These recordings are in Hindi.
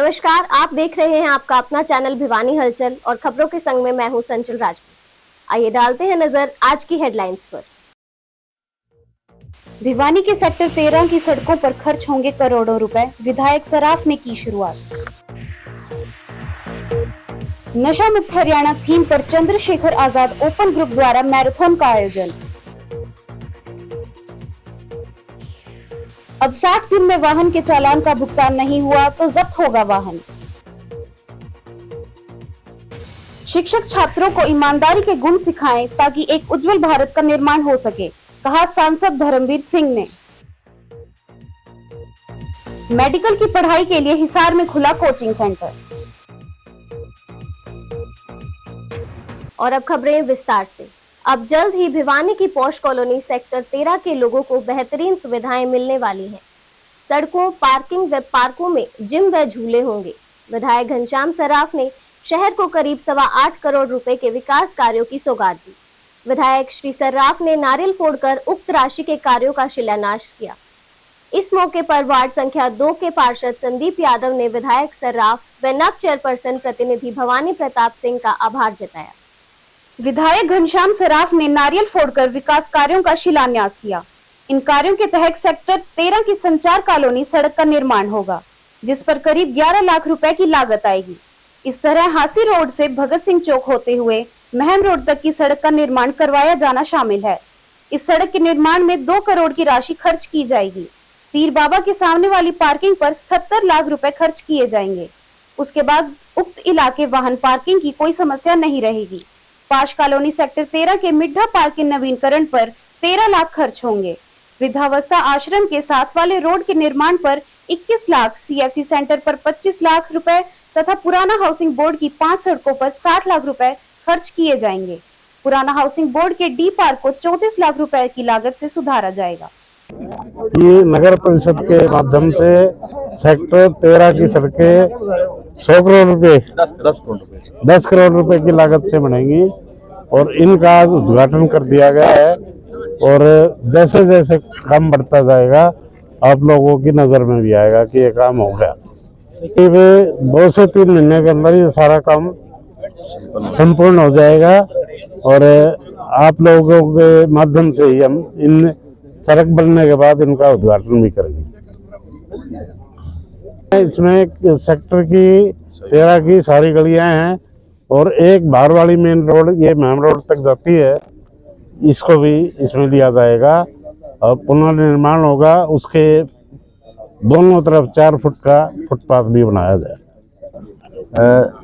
नमस्कार, आप देख रहे हैं आपका अपना चैनल भिवानी हलचल और खबरों के संग में मैं हूं संचल राजपूत। आइए डालते हैं नजर आज की हेडलाइंस पर। भिवानी के सेक्टर 13 की सड़कों पर खर्च होंगे करोड़ों रुपए, विधायक सराफ ने की शुरुआत। नशा मुक्त हरियाणा थीम पर चंद्रशेखर आजाद ओपन ग्रुप द्वारा मैराथन का आयोजन। अब 60 दिन में वाहन के चालान का भुगतान नहीं हुआ तो जब्त होगा वाहन। शिक्षक छात्रों को ईमानदारी के गुण सिखाएं ताकि एक उज्जवल भारत का निर्माण हो सके, कहा सांसद धर्मवीर सिंह ने। मेडिकल की पढ़ाई के लिए हिसार में खुला कोचिंग सेंटर। और अब खबरें विस्तार से। अब जल्द ही भिवानी की पॉश कॉलोनी सेक्टर 13 के लोगों को बेहतरीन सुविधाएं मिलने वाली हैं। सड़कों, पार्किंग व पार्कों में जिम व झूले होंगे। विधायक घनश्याम सराफ ने शहर को करीब 8.25 करोड़ रुपए के विकास कार्यों की सौगात दी। विधायक श्री सराफ ने नारियल फोड़कर उक्त राशि के कार्यों का शिलान्यास किया। इस मौके पर वार्ड संख्या 2 के पार्षद संदीप यादव ने विधायक सराफ व नव चेयरपर्सन प्रतिनिधि भवानी प्रताप सिंह का आभार जताया। विधायक घनश्याम सराफ ने नारियल फोड़कर विकास कार्यों का शिलान्यास किया। इन कार्यों के तहत सेक्टर 13 की संचार कॉलोनी सड़क का निर्माण होगा, जिस पर करीब 11 लाख रुपए की लागत आएगी। इस तरह हासी रोड से भगत सिंह चौक होते हुए महम रोड तक की सड़क का निर्माण करवाया जाना शामिल है। इस सड़क के निर्माण में 2 करोड़ की राशि खर्च की जाएगी। पीर बाबा के सामने वाली पार्किंग पर 77 लाख रुपए खर्च किए जाएंगे। उसके बाद उक्त इलाके वाहन पार्किंग की कोई समस्या नहीं रहेगी। पाश कॉलोनी सेक्टर 13 के मिड्ढा पार्क के नवीनीकरण पर 13 लाख खर्च होंगे। वृद्धावस्था आश्रम के साथ वाले रोड के निर्माण पर 21 लाख, CFC सेंटर पर 25 लाख रुपए तथा पुराना हाउसिंग बोर्ड की 5 सड़कों पर 60 लाख रुपए खर्च किए जाएंगे। पुराना हाउसिंग बोर्ड के डी पार्क को 34 लाख रुपए की लागत से सुधारा जाएगा। ये नगर परिषद के माध्यम से सेक्टर 13 की सड़कें 100 करोड़ रुपए 10 करोड़ रुपए की लागत से बनेंगी और इनका उद्घाटन कर दिया गया है। और जैसे जैसे काम बढ़ता जाएगा आप लोगों की नजर में भी आएगा कि ये काम हो गया। 2 से 3 महीने के अंदर ये सारा काम संपूर्ण हो जाएगा और आप लोगों के माध्यम से ही हम इन सड़क बनने के बाद इनका उद्घाटन भी करेंगे। इसमें सेक्टर की 13 की सारी गलियां हैं और एक बाहर वाली मेन रोड ये महम रोड तक जाती है, इसको भी इसमें लिया जाएगा और पुनर्निर्माण होगा। उसके दोनों तरफ 4 फुट का फुटपाथ भी बनाया जाए।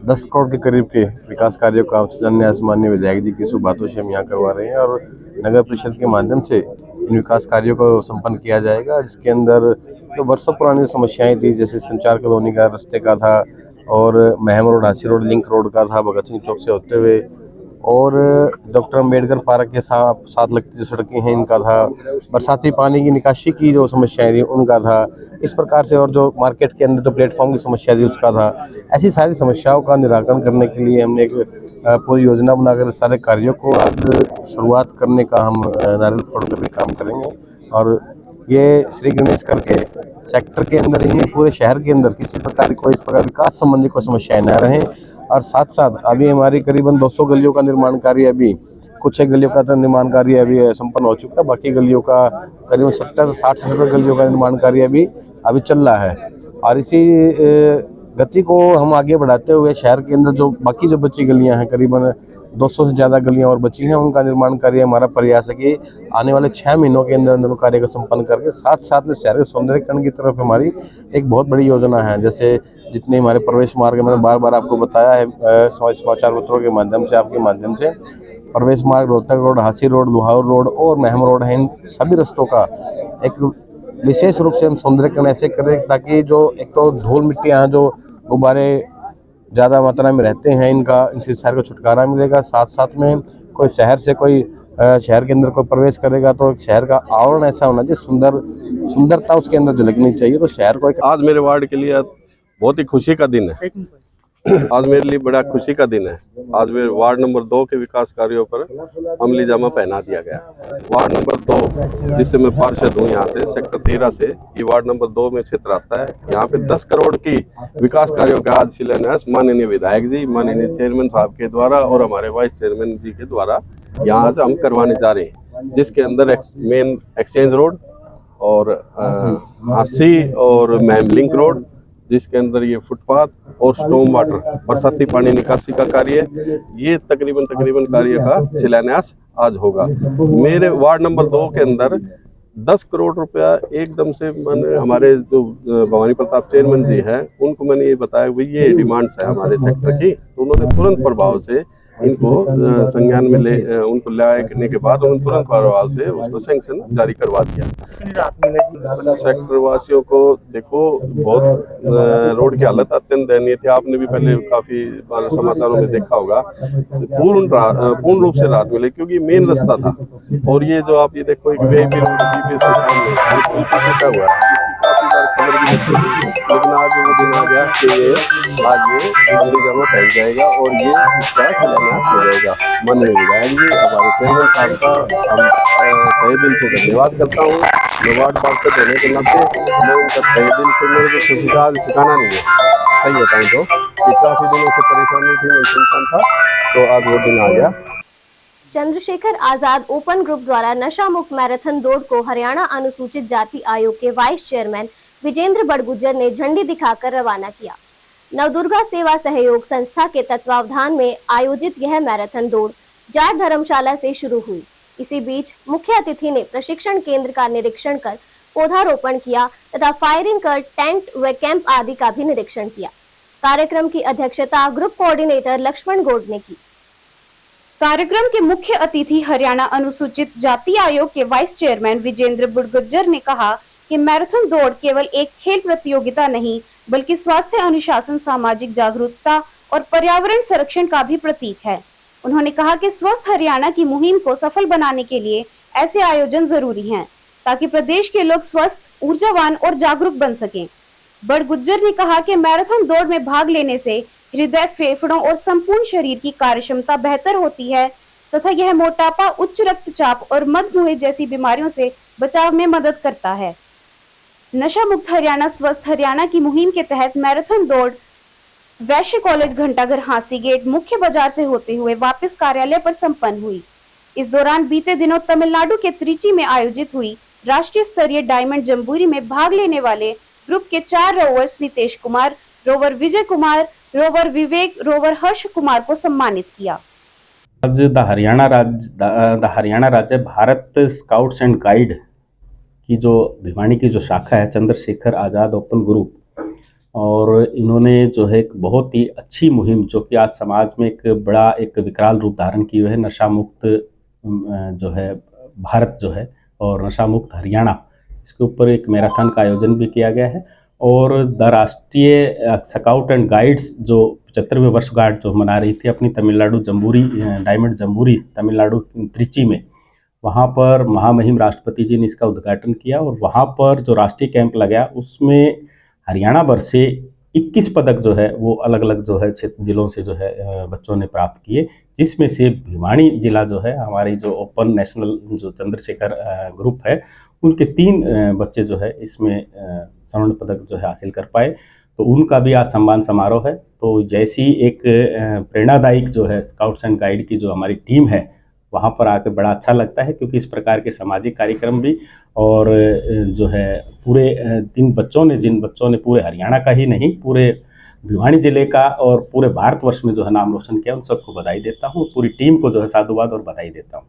10 करोड़ के करीब के विकास कार्यों का शिलान्यास माननीय विधायक जी की बातों से हम यहाँ करवा रहे हैं और नगर परिषद के माध्यम से इन विकास कार्यों को संपन्न किया जाएगा, जिसके अंदर जो वर्षों पुरानी समस्याएं थी, जैसे संचार कॉलोनी का रास्ते का था और Meham road, Hansi road, link road का था भगत सिंह चौक से होते हुए, और डॉक्टर अम्बेडकर पार्क के साथ लगती जो सड़कें हैं इनका था, बरसाती पानी की निकासी की जो समस्याएं थी उनका था, इस प्रकार से, और जो मार्केट के अंदर जो प्लेटफॉर्म की समस्या थी उसका था। ऐसी सारी समस्याओं का निराकरण करने के लिए हमने एक पूरी योजना बनाकर सारे कार्यों को आज शुरुआत करने का हम नारियल फोड़कर भी काम करेंगे। और ये श्री गणेश करके सेक्टर के अंदर ही पूरे शहर के अंदर किसी प्रकार की कोई इस प्रकार विकास संबंधी कोई समस्याएं न रहें। और साथ साथ अभी हमारी करीबन 200 गलियों का निर्माण कार्य, अभी कुछ एक गलियों का तो निर्माण कार्य अभी संपन्न हो चुका है, बाकी गलियों का करीबन 60 से 70 गलियों का निर्माण कार्य अभी चल रहा है। और इसी गति को हम आगे बढ़ाते हुए शहर के अंदर जो बाकी जो बची गलियां हैं, करीबन 200 से ज़्यादा गलियां और बची हैं, उनका निर्माण कार्य हमारा प्रयास है कि आने वाले 6 महीनों के अंदर अंदर कार्य को संपन्न करके साथ साथ में शहर के सौंदर्यीकरण की तरफ हमारी एक बहुत बड़ी योजना है। जैसे जितने हमारे प्रवेश मार्ग, मैंने बार बार आपको बताया है समाचार पत्रों के माध्यम से, आपके माध्यम से, प्रवेश मार्ग, रोहतक रोड, हासी रोड, लुहार रोड और महम रोड है, इन सभी रस्तों का एक विशेष रूप से हम सौंदर्यीकरण ऐसे करें ताकि जो एक तो धूल मिट्टी यहाँ जो गुब्बारे ज़्यादा मात्रा में रहते हैं इनसे शहर को छुटकारा मिलेगा। साथ साथ में कोई शहर से कोई शहर के अंदर कोई प्रवेश करेगा तो शहर का आवरण ऐसा होना चाहिए, सुंदरता उसके अंदर झलकनी चाहिए। तो शहर को आज मेरे वार्ड के लिए बहुत ही खुशी का दिन है आज मेरे लिए बड़ा खुशी का दिन है। आज मेरे वार्ड नंबर 2 के विकास कार्यों पर अमली जामा पहना दिया गया। वार्ड नंबर 2 जिससे मैं पार्षद हूँ, यहाँ से सेक्टर 13 से, ये वार्ड नंबर 2 में क्षेत्र आता है। यहाँ पे 10 करोड़ की विकास कार्यों का आज शिलान्यास माननीय विधायक जी, माननीय चेयरमैन साहब के द्वारा और हमारे वाइस चेयरमैन जी के द्वारा यहाँ आज हम करवाने जा रहे हैं, जिसके अंदर मेन एक्सचेंज रोड और हासी और मैम लिंक रोड, जिसके अंदर ये फुटपाथ और स्टॉर्म वाटर बरसाती पानी निकासी का कार्य, ये तकरीबन कार्य का शिलान्यास आज होगा। मेरे वार्ड नंबर 2 के अंदर 10 करोड़ रुपया एकदम से मैंने हमारे जो भवानी प्रताप चेयरमैन जी हैं उनको मैंने ये बताया भाई ये डिमांड्स है हमारे सेक्टर की, तो उन्होंने तुरंत प्रभाव से इनको संज्ञान में उनको लाने के बाद उन्होंने तुरंत प्रभाव से उसको सैंक्शन जारी करवा दिया। सेक्टर वासियों को देखो बहुत रोड की हालत अत्यंत दयनीय थी। आपने भी पहले काफी समाचारों में देखा होगा। पूर्ण रूप से राहत मिले क्योंकि मेन रास्ता था, और ये जो आप ये देखो एक वीआईपी रोड जीपीएस के सामने टूटा हुआ है, इसकी काफी बार खबर भी लगती थी, लेकिन आज वो दिन आ गया कि आज ये अमली जामा पहन जाएगा और ये इसका शिलान्यास हो जाएगा। माननीय विधायक जी, हमारे चेयरमैन साहब का हम तहे दिल से धन्यवाद करता हूँ। मैं वार्ड पार्षद होने के नाते मैं उनका तहे दिल से, मेरे को खुशी का ठिकाना नहीं है, सही बताऊँ तो कि काफी दिनों से परेशानी थी, मैं सुनसान था, तो आज वो दिन आ गया। चंद्रशेखर आजाद ओपन ग्रुप द्वारा नशा मुक्त मैराथन दौड़ को हरियाणा अनुसूचित जाति आयोग के वाइस चेयरमैन विजेंद्र बड़गुज्जर ने झंडी दिखाकर रवाना किया। नवदुर्गा सेवा सहयोग संस्था के तत्वावधान में आयोजित यह मैराथन दौड़ जाट धर्मशाला से शुरू हुई। इसी बीच मुख्य अतिथि ने प्रशिक्षण केंद्र का निरीक्षण कर पौधारोपण किया तथा फायरिंग कर टेंट व कैंप आदि का भी निरीक्षण किया। कार्यक्रम की अध्यक्षता ग्रुप कोऑर्डिनेटर लक्ष्मण गौड़ ने की। कार्यक्रम के मुख्य अतिथि हरियाणा अनुसूचित जाति आयोग के वाइस चेयरमैन विजेंद्र बड़गुज्जर ने कहा कि मैराथन दौड़ केवल एक खेल प्रतियोगिता नहीं बल्कि स्वास्थ्य अनुशासन, सामाजिक जागरूकता और पर्यावरण संरक्षण का भी प्रतीक है। उन्होंने कहा कि स्वस्थ हरियाणा की मुहिम को सफल बनाने के लिए ऐसे आयोजन जरूरी हैं ताकि प्रदेश के लोग स्वस्थ, ऊर्जावान और जागरूक बन सकें। बड़गुज्जर ने कहा कि मैराथन दौड़ में भाग लेने से हृदय, फेफड़ों और संपूर्ण शरीर की कार्यक्षमता बेहतर होती है तथा यह मोटापा, उच्च रक्तचाप और मधुमेह जैसी बीमारियों से बचाव में मदद करता है। नशा मुक्त हरियाणा, स्वस्थ हरियाणा की मुहिम के तहत मैराथन दौड़ वैश्य कॉलेज घंटाघर, हांसी गेट, मुख्य बाजार से होते हुए वापस कार्यालय पर संपन्न हुई। इस दौरान बीते दिनों तमिलनाडु के त्रिची में आयोजित हुई राष्ट्रीय स्तरीय डायमंड जम्बूरी में भाग लेने वाले ग्रुप के 4 rovers Nitesh Kumar, rover Vijay Kumar, rover विवेक, रोवर हर्ष कुमार को सम्मानित किया। आज द हरियाणा राज्य भारत स्काउट्स एंड गाइड की जो भिवानी की जो शाखा है, चंद्रशेखर आजाद ओपन ग्रुप, और इन्होंने जो है एक बहुत ही अच्छी मुहिम जो कि आज समाज में एक बड़ा एक विकराल रूप धारण की हुई है, नशा मुक्त जो है भारत जो है और नशा मुक्त हरियाणा, इसके ऊपर एक मैराथन का आयोजन भी किया गया है। और द राष्ट्रीय स्काउट एंड गाइड्स जो 75वें वर्षगांठ जो मना रही थी अपनी Tamil Nadu jamboree, diamond jamboree Tamil Nadu Trichy में, वहाँ पर महामहिम राष्ट्रपति जी ने इसका उद्घाटन किया और वहाँ पर जो राष्ट्रीय कैंप लगा उसमें हरियाणा भर से 21 पदक जो है वो अलग अलग जो है क्षेत्र जिलों से जो है बच्चों ने प्राप्त किए, जिसमें से भिवानी जिला जो है हमारी जो ओपन नेशनल जो चंद्रशेखर ग्रुप है उनके 3 बच्चे जो है इसमें स्वर्ण पदक जो है हासिल कर पाए, तो उनका भी आज सम्मान समारोह है। तो जैसी एक प्रेरणादायक जो है स्काउट्स एंड गाइड की जो हमारी टीम है वहाँ पर आकर बड़ा अच्छा लगता है, क्योंकि इस प्रकार के सामाजिक कार्यक्रम भी और जो है पूरे जिन बच्चों ने पूरे हरियाणा का ही नहीं पूरे भिवानी जिले का और पूरे भारतवर्ष में जो है नाम रोशन किया, उन सबको बधाई देता हूँ। पूरी टीम को जो है साधुवाद और बधाई देता हूँ।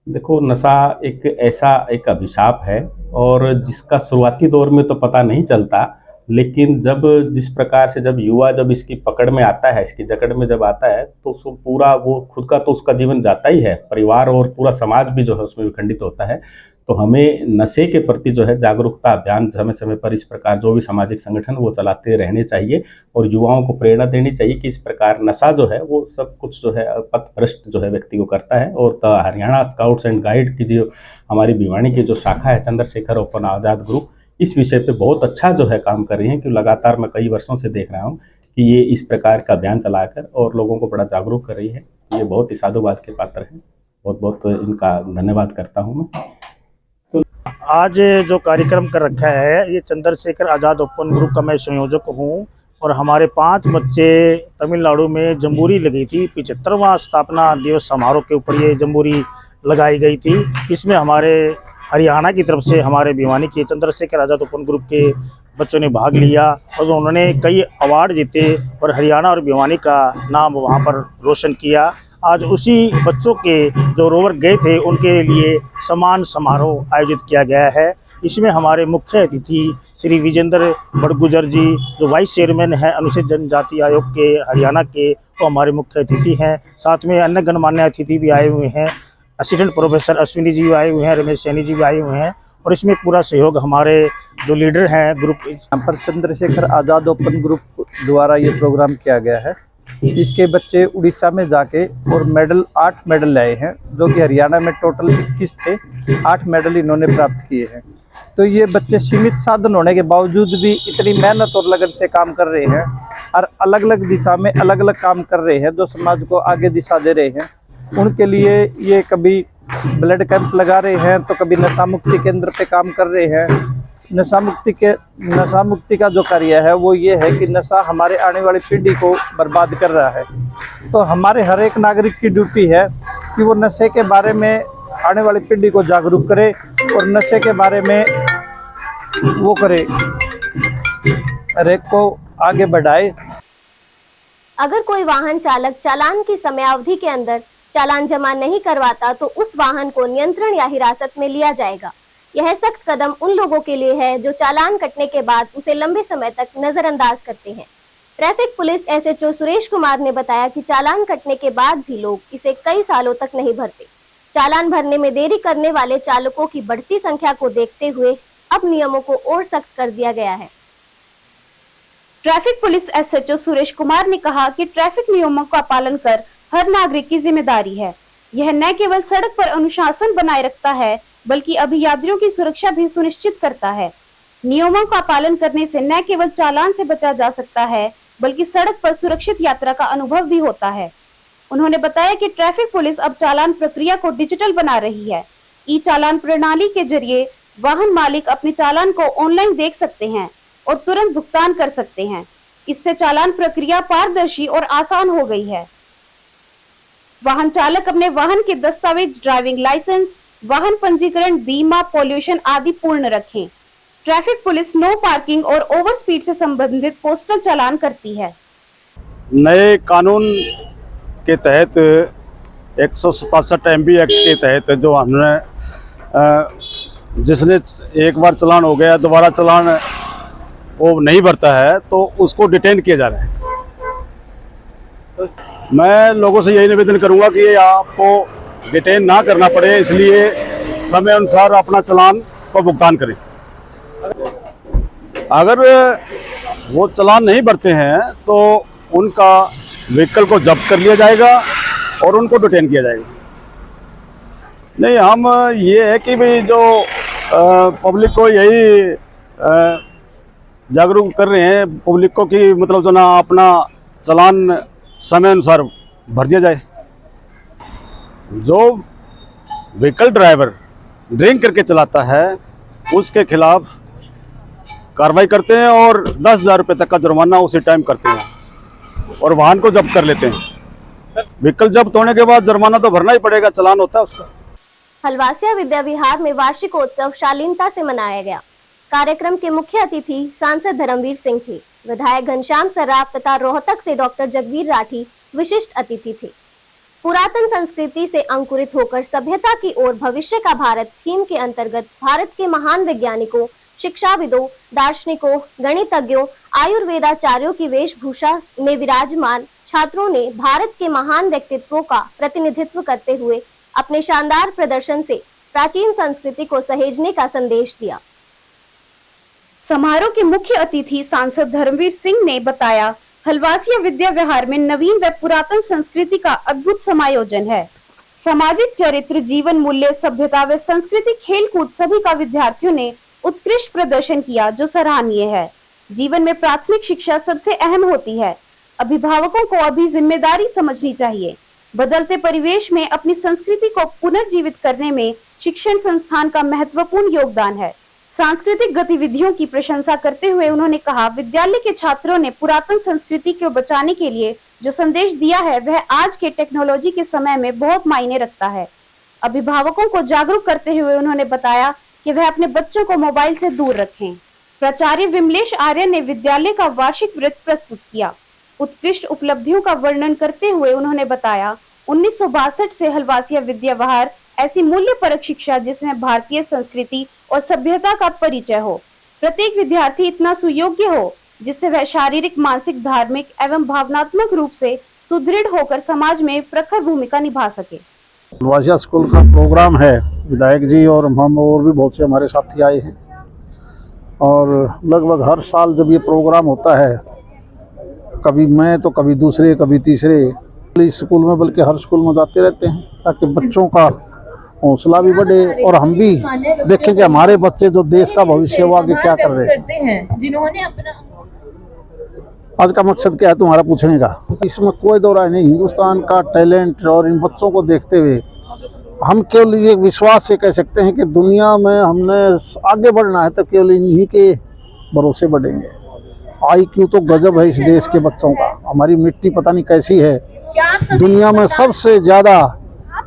देखो, नशा एक ऐसा एक अभिशाप है और जिसका शुरुआती दौर में तो पता नहीं चलता, लेकिन जब जिस प्रकार से जब युवा जब इसकी पकड़ में आता है, इसकी जकड़ में जब आता है, तो उसको पूरा वो खुद का तो उसका जीवन जाता ही है, परिवार और पूरा समाज भी जो है उसमें विखंडित होता है। तो हमें नशे के प्रति जो है जागरूकता अभियान समय समय पर इस प्रकार जो भी सामाजिक संगठन वो चलाते रहने चाहिए और युवाओं को प्रेरणा देनी चाहिए कि इस प्रकार नशा जो है वो सब कुछ जो है पथभ्रष्ट जो है व्यक्ति को करता है। और हरियाणा स्काउट्स एंड गाइड की जो हमारी भिवानी की जो शाखा है चंद्रशेखर ओपन आज़ाद ग्रुप, इस विषय पे बहुत अच्छा जो है काम कर रही है, कि लगातार मैं कई वर्षों से देख रहा हूँ कि ये इस प्रकार का अभियान चलाकर और लोगों को बड़ा जागरूक कर रही है। ये बहुत ही साधुवाद के पात्र हैं। बहुत बहुत इनका धन्यवाद करता हूँ मैं। आज जो कार्यक्रम कर रखा है ये चंद्रशेखर आज़ाद ओपन ग्रुप का मैं संयोजक हूँ और हमारे 5 बच्चे तमिलनाडु में जम्बूरी लगी थी। 75वां स्थापना दिवस समारोह के ऊपर ये जम्बूरी लगाई गई थी। इसमें हमारे हरियाणा की तरफ से हमारे भिवानी के चंद्रशेखर आज़ाद ओपन ग्रुप के बच्चों ने भाग लिया और उन्होंने कई अवार्ड जीते और हरियाणा और भिवानी का नाम वहाँ पर रोशन किया। आज उसी बच्चों के जो रोवर गए थे उनके लिए सम्मान समारोह आयोजित किया गया है। इसमें हमारे मुख्य अतिथि श्री विजेंद्र बड़गुजर जी जो वाइस चेयरमैन हैं अनुसूचित जनजाति आयोग के हरियाणा के, वो हमारे मुख्य अतिथि हैं। साथ में अन्य गणमान्य अतिथि भी आए हुए हैं। असिस्टेंट प्रोफेसर अश्विनी जी भी आए हुए हैं, रमेश सैनी जी भी आए हुए हैं और इसमें पूरा सहयोग हमारे जो लीडर हैं ग्रुप। यहाँ पर चंद्रशेखर आज़ाद ओपन ग्रुप द्वारा ये प्रोग्राम किया गया है। इसके बच्चे उड़ीसा में जाके और 8 मेडल लाए हैं, जो कि हरियाणा में टोटल 21 थे। 8 मेडल इन्होंने प्राप्त किए हैं। तो ये बच्चे सीमित साधन होने के बावजूद भी इतनी मेहनत और लगन से काम कर रहे हैं और अलग अलग दिशा में अलग अलग काम कर रहे हैं जो समाज को आगे दिशा दे रहे हैं। उनके लिए ये कभी ब्लड कैंप लगा रहे हैं तो कभी नशा मुक्ति केंद्र पे काम कर रहे हैं। नशा मुक्ति का जो कार्य है वो ये है कि नशा हमारे आने वाली पीढ़ी को बर्बाद कर रहा है। तो हमारे हर एक नागरिक की ड्यूटी है कि वो नशे के बारे में आने वाली पीढ़ी को जागरूक करे और नशे के बारे में वो करे, हर एक को आगे बढ़ाए। अगर कोई वाहन चालक चालान की समयावधि के अंदर चालान जमा नहीं करवाता तो उस वाहन को नियंत्रण या हिरासत में लिया जाएगा। यह सख्त कदम उन लोगों के लिए है जो चालान कटने के बाद उसे लंबे समय तक नजरअंदाज करते हैं। Traffic police SHO Suresh Kumar ने बताया कि चालान कटने के बाद भी लोग इसे कई सालों तक नहीं भरते। चालान भरने में देरी करने वाले चालकों की बढ़ती संख्या को देखते हुए अब नियमों को और सख्त कर दिया गया है। Traffic police SHO Suresh Kumar ने कहा कि ट्रैफिक नियमों का पालन कर हर नागरिक की जिम्मेदारी है। यह न केवल सड़क पर अनुशासन बनाए रखता है बल्कि अभियात्रियों की सुरक्षा भी सुनिश्चित करता है। नियमों का पालन करने से न केवल चालान से बचा जा सकता है बल्कि सड़क पर सुरक्षित यात्रा का अनुभव भी होता है। उन्होंने बताया कि ट्रैफिक पुलिस अब चालान प्रक्रिया को डिजिटल बना रही है। ई चालान प्रणाली के जरिए वाहन मालिक अपने चालान को ऑनलाइन देख सकते हैं और तुरंत भुगतान कर सकते हैं। इससे चालान प्रक्रिया पारदर्शी और आसान हो गई है। वाहन चालक अपने वाहन के दस्तावेज, ड्राइविंग लाइसेंस, वाहन पंजीकरण, बीमा, पॉल्यूशन आदि पूर्ण रखें। ट्रैफिक पुलिस नो पार्किंग और ओवर स्पीड से संबंधित पोस्टल चालान करती है। नए कानून के तहत 167 MB एक्ट के तहत जो हमने जिसने एक बार चालान हो गया दोबारा चालान वो नहीं भरता है तो उसको डिटेन किया जा रहा है। मैं लोगों से यही निवेदन करूंगा कि आपको डिटेन ना करना पड़े, इसलिए समय अनुसार अपना चालान को भुगतान करें। अगर वो चालान नहीं भरते हैं तो उनका व्हीकल को जब्त कर लिया जाएगा और उनको डिटेन किया जाएगा। नहीं, हम ये है कि भाई जो पब्लिक को यही जागरूक कर रहे हैं पब्लिक को कि मतलब जो ना अपना चालान समय अनुसार भर दिया जाए। जो व्हीकल ड्राइवर ड्रिंक करके चलाता है उसके खिलाफ कार्रवाई करते हैं और 10,000 रुपये तक का जुर्माना उसी टाइम करते हैं और वाहन को जब्त कर लेते हैं। व्हीकल जब्त होने के बाद जुर्माना तो भरना ही पड़ेगा, चालान होता है उसका। हलवासिया विद्या विहार में वार्षिकोत्सव शालीनता से मनाया गया। कार्यक्रम के मुख्य अतिथि सांसद धर्मवीर सिंह थे। विधायक घनश्याम सर्राफ तथा रोहतक से डॉक्टर जगवीर राठी विशिष्ट अतिथि थे। पुरातन संस्कृति से अंकुरित होकर सभ्यता की ओर भविष्य का भारत थीम के अंतर्गत भारत के महान वैज्ञानिकों, शिक्षाविदों, दार्शनिकों, गणितज्ञों, आयुर्वेदाचार्यों की वेशभूषा में विराजमान छात्रों ने भारत के महान व्यक्तित्वों का प्रतिनिधित्व करते हुए अपने शानदार प्रदर्शन से प्राचीन संस्कृति को सहेजने का संदेश दिया। समारोह के मुख्य अतिथि सांसद धर्मवीर सिंह ने बताया, हलवासिया विद्या विहार में नवीन व पुरातन संस्कृति का अद्भुत समायोजन है। सामाजिक चरित्र, जीवन मूल्य, सभ्यता व संस्कृति, खेलकूद सभी का विद्यार्थियों ने उत्कृष्ट प्रदर्शन किया जो सराहनीय है। जीवन में प्राथमिक शिक्षा सबसे अहम होती है। अभिभावकों को अभी जिम्मेदारी समझनी चाहिए। बदलते परिवेश में अपनी संस्कृति को पुनर्जीवित करने में शिक्षण संस्थान का महत्वपूर्ण योगदान है। सांस्कृतिक गतिविधियों की प्रशंसा करते हुए उन्होंने कहा, विद्यालय के छात्रों ने पुरातन संस्कृति को बचाने के लिए जो संदेश दिया है वह आज के टेक्नोलॉजी के समय में बहुत मायने रखता है। अभिभावकों को जागरूक करते हुए उन्होंने बताया कि वह अपने बच्चों को मोबाइल से दूर रखें। प्राचार्य विमलेश आर्य ने विद्यालय का वार्षिक वृत्त प्रस्तुत किया। उत्कृष्ट उपलब्धियों का वर्णन करते हुए उन्होंने बताया, 1962 से हलवासिया विद्या विहार ऐसी मूल्य परक शिक्षा जिसमें भारतीय संस्कृति और सभ्यता का परिचय हो। प्रत्येक विद्यार्थी इतना सुयोग्य हो जिससे वह शारीरिक, मानसिक, धार्मिक एवं भावनात्मक रूप से सुदृढ़ होकर समाज में प्रखर भूमिका निभा सके। हलवासिया स्कूल का प्रोग्राम है, विधायक जी और हम और भी बहुत से हमारे साथी आए हैं और लगभग हर साल जब ये प्रोग्राम होता है, कभी मैं तो कभी दूसरे कभी तीसरे इस स्कूल में बल्कि हर स्कूल में जाते रहते हैं ताकि बच्चों का हौसला भी बढ़े और हम भी देखें कि हमारे बच्चे जो देश का भविष्य वो आगे क्या कर रहे हैं। जिन्होंने अपना आज का मकसद क्या है तुम्हारा पूछने का, इसमें कोई दो राय नहीं। हिंदुस्तान का टैलेंट और इन बच्चों को देखते हुए हम केवल ये विश्वास से कह सकते हैं कि दुनिया में हमने आगे बढ़ना है तो केवल इन्हीं के भरोसे बढ़ेंगे। IQ तो गजब है इस देश के बच्चों का। हमारी मिट्टी पता नहीं कैसी है, दुनिया में सबसे ज़्यादा,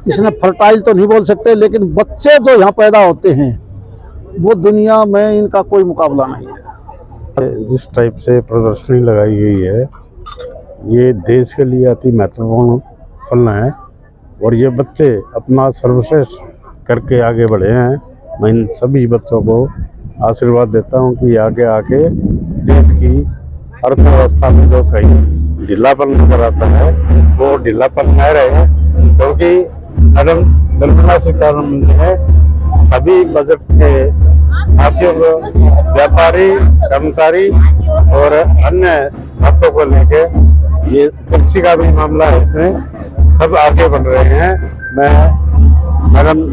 इसने फर्टाइल तो नहीं बोल सकते, लेकिन बच्चे जो यहाँ पैदा होते हैं वो दुनिया में इनका कोई मुकाबला नहीं है। जिस टाइप से प्रदर्शनी लगाई गई है ये देश के लिए अति महत्वपूर्ण फल है और ये बच्चे अपना सर्वश्रेष्ठ करके आगे बढ़े हैं। मैं इन सभी बच्चों को आशीर्वाद देता हूँ कि आगे आके देश की अर्थव्यवस्था में जो कहीं ढीलापन नजर आता है वो ढीलापन न रहे, क्योंकि मैडम निर्मला सीतारमण ने सभी बजट के साथियों को, व्यापारी, कर्मचारी और अन्य बातों को लेके, ये कृषि का भी मामला है, इसमें सब आगे बढ़ रहे हैं। मैं मैडम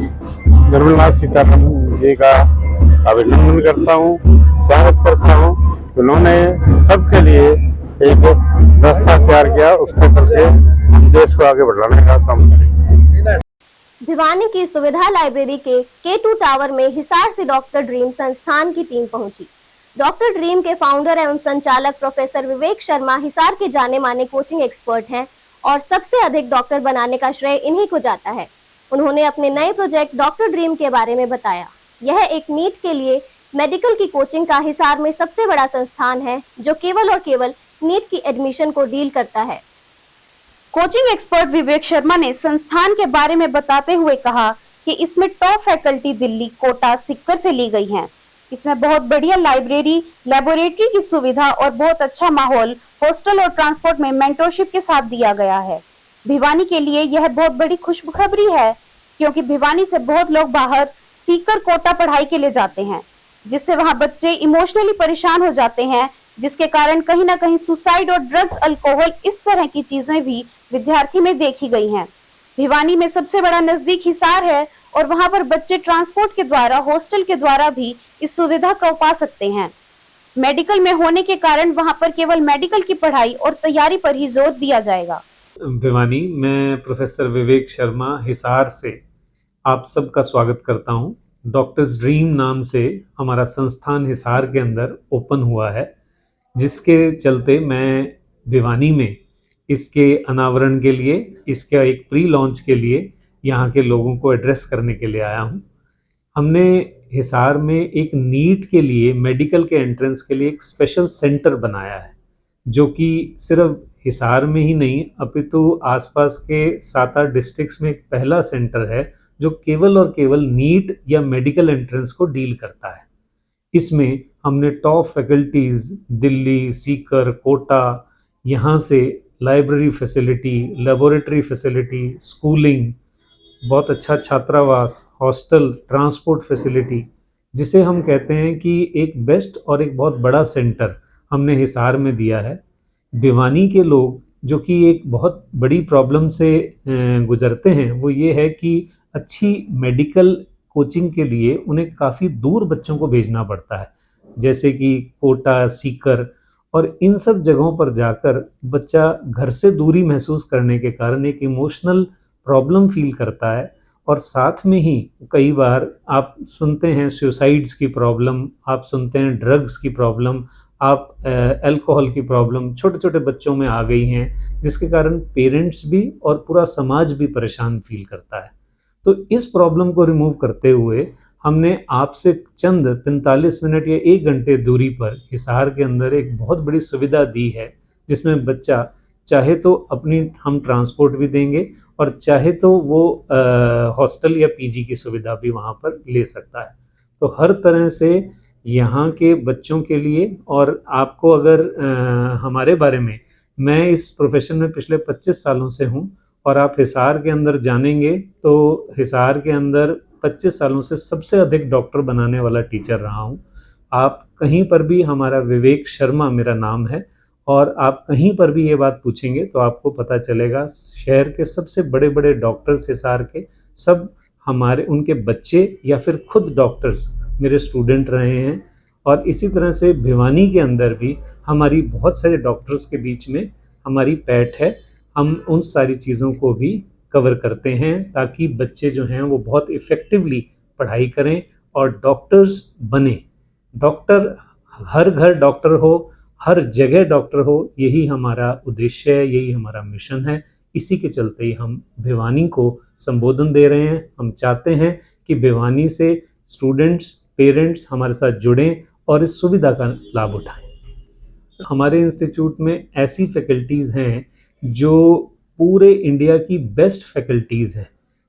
निर्मला सीतारमण जी का अभिनंदन करता हूँ, स्वागत करता हूँ। उन्होंने सबके लिए एक रास्ता तैयार किया, उसको करके हम देश को आगे बढ़ाने का काम करें। भिवानी की सुविधा लाइब्रेरी के K2 टावर में हिसार से डॉक्टर ड्रीम संस्थान की टीम पहुंची। डॉक्टर ड्रीम के फाउंडर एवं संचालक प्रोफेसर विवेक शर्मा हिसार के जाने माने कोचिंग एक्सपर्ट हैं और सबसे अधिक डॉक्टर बनाने का श्रेय इन्हीं को जाता है। उन्होंने अपने नए प्रोजेक्ट डॉक्टर ड्रीम के बारे में बताया। यह एक नीट के लिए मेडिकल की कोचिंग का हिसार में सबसे बड़ा संस्थान है जो केवल और केवल नीट की एडमिशन को डील करता है। कोचिंग एक्सपर्ट विवेक शर्मा ने संस्थान के बारे में बताते हुए कहा कि इसमें टॉप फैकल्टी दिल्ली, कोटा, सीकर से ली गई हैं। इसमें बहुत बढ़िया लाइब्रेरी, लेबोरेटरी की सुविधा और बहुत अच्छा माहौल, हॉस्टल और ट्रांसपोर्ट में मेंटरशिप के साथ दिया गया है। भिवानी के लिए यह बहुत बड़ी खुशखबरी है क्योंकि भिवानी से बहुत लोग बाहर सीकर, कोटा पढ़ाई के लिए जाते हैं, जिससे वहां बच्चे इमोशनली परेशान हो जाते हैं, जिसके कारण कहीं ना कहीं सुसाइड और ड्रग्स, अल्कोहल, इस तरह की चीजें भी विद्यार्थी में देखी गई हैं। भिवानी में सबसे बड़ा नजदीक हिसार है और वहां पर बच्चे ट्रांसपोर्ट के द्वारा, हॉस्टल के द्वारा भी इस सुविधा को पा सकते हैं। मेडिकल में होने के कारण वहां पर केवल मेडिकल की पढ़ाई और तैयारी पर ही जोर दिया जाएगा। भिवानी, मैं प्रोफेसर विवेक शर्मा हिसार से आप सबका स्वागत करता हूं। डॉक्टर्स ड्रीम नाम से हमारा संस्थान हिसार के अंदर ओपन हुआ है, जिसके चलते मैं भिवानी में इसके अनावरण के लिए, इसके एक प्री लॉन्च के लिए यहाँ के लोगों को एड्रेस करने के लिए आया हूँ। हमने हिसार में एक नीट के लिए, मेडिकल के एंट्रेंस के लिए एक स्पेशल सेंटर बनाया है, जो कि सिर्फ हिसार में ही नहीं अपितु आसपास के 7-8 डिस्ट्रिक्ट्स में एक पहला सेंटर है जो केवल और केवल नीट या मेडिकल एंट्रेंस को डील करता है। इसमें हमने टॉप फैकल्टीज़ दिल्ली, सीकर, कोटा, यहाँ से library facility, laboratory facility, schooling, बहुत अच्छा छात्रावास, हॉस्टल, ट्रांसपोर्ट फैसिलिटी, जिसे हम कहते हैं कि एक बेस्ट और एक बहुत बड़ा सेंटर हमने हिसार में दिया है। भिवानी के लोग जो कि एक बहुत बड़ी प्रॉब्लम से गुजरते हैं, वो ये है कि अच्छी मेडिकल कोचिंग के लिए उन्हें काफ़ी दूर बच्चों को भेजना पड़ता है, जैसे कि कोटा, सीकर, और इन सब जगहों पर जाकर बच्चा घर से दूरी महसूस करने के कारण एक इमोशनल प्रॉब्लम फील करता है, और साथ में ही कई बार आप सुनते हैं सुसाइड्स की प्रॉब्लम, आप सुनते हैं ड्रग्स की प्रॉब्लम, आप अल्कोहल की प्रॉब्लम छोटे छोटे बच्चों में आ गई हैं, जिसके कारण पेरेंट्स भी और पूरा समाज भी परेशान फील करता है। तो इस प्रॉब्लम को रिमूव करते हुए हमने आपसे चंद 45 मिनट या 1 घंटे दूरी पर हिसार के अंदर एक बहुत बड़ी सुविधा दी है, जिसमें बच्चा चाहे तो अपनी हम ट्रांसपोर्ट भी देंगे और चाहे तो वो हॉस्टल या पीजी की सुविधा भी वहाँ पर ले सकता है। तो हर तरह से यहाँ के बच्चों के लिए, और आपको अगर हमारे बारे में, मैं इस प्रोफेशन में पिछले 25 सालों से हूँ, और आप हिसार के अंदर जानेंगे तो हिसार के अंदर 25 सालों से सबसे अधिक डॉक्टर बनाने वाला टीचर रहा हूँ। आप कहीं पर भी, हमारा विवेक शर्मा मेरा नाम है, और आप कहीं पर भी ये बात पूछेंगे तो आपको पता चलेगा शहर के सबसे बड़े बड़े डॉक्टर्स हिसार के सब हमारे, उनके बच्चे या फिर खुद डॉक्टर्स मेरे स्टूडेंट रहे हैं। और इसी तरह से भिवानी के अंदर भी हमारी बहुत सारे डॉक्टर्स के बीच में हमारी पैठ है। हम उन सारी चीज़ों को भी कवर करते हैं ताकि बच्चे जो हैं वो बहुत इफ़ेक्टिवली पढ़ाई करें और डॉक्टर्स बने। डॉक्टर, हर घर डॉक्टर हो, हर जगह डॉक्टर हो, यही हमारा उद्देश्य है, यही हमारा मिशन है। इसी के चलते ही हम भिवानी को संबोधन दे रहे हैं। हम चाहते हैं कि भिवानी से स्टूडेंट्स, पेरेंट्स हमारे साथ जुड़ें और इस सुविधा का लाभ उठाएं। हमारे इंस्टीट्यूट में ऐसी फैकल्टीज़ हैं जो पूरे इंडिया की बेस्ट फैकल्टीज़ हैं।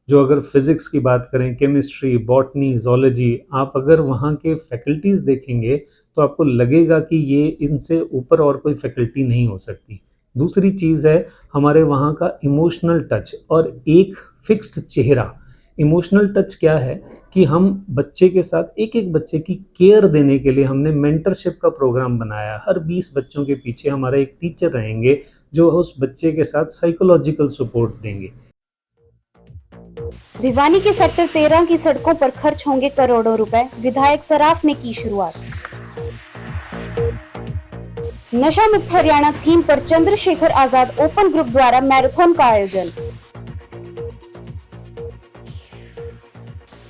जो अगर फिज़िक्स की बात करें, केमिस्ट्री, बॉटनी, ज़ूलॉजी, आप अगर वहाँ के फैकल्टीज़ देखेंगे तो आपको लगेगा कि ये इनसे ऊपर और कोई फैकल्टी नहीं हो सकती। दूसरी चीज़ है हमारे वहाँ का इमोशनल टच और एक फिक्स्ड चेहरा। इमोशनल टच क्या है कि हम बच्चे के साथ, एक एक बच्चे की केयर देने के लिए हमने मेंटरशिप का प्रोग्राम बनाया। हर 20 बच्चों के पीछे हमारा एक टीचर रहेंगे जो उस बच्चे के साथ साइकोलॉजिकल सपोर्ट देंगे। भिवानी के सेक्टर 13 की सड़कों पर खर्च होंगे करोड़ों रुपए, विधायक सराफ ने की शुरुआत। नशा मुक्त हरियाणा थीम पर चंद्रशेखर आजाद ओपन ग्रुप द्वारा मैराथन का आयोजन।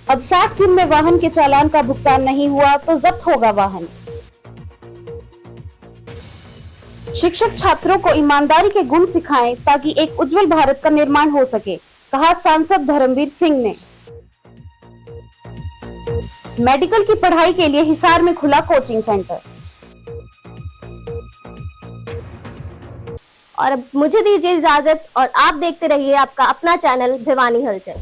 अब 60 दिन में वाहन के चालान का भुगतान नहीं हुआ तो जब्त होगा वाहन। शिक्षक छात्रों को ईमानदारी के गुण सिखाएं ताकि एक उज्जवल भारत का निर्माण हो सके, कहा सांसद धर्मवीर सिंह ने। मेडिकल की पढ़ाई के लिए हिसार में खुला कोचिंग सेंटर। और अब मुझे दीजिए इजाजत और आप देखते रहिए आपका अपना चैनल भिवानी हलचल।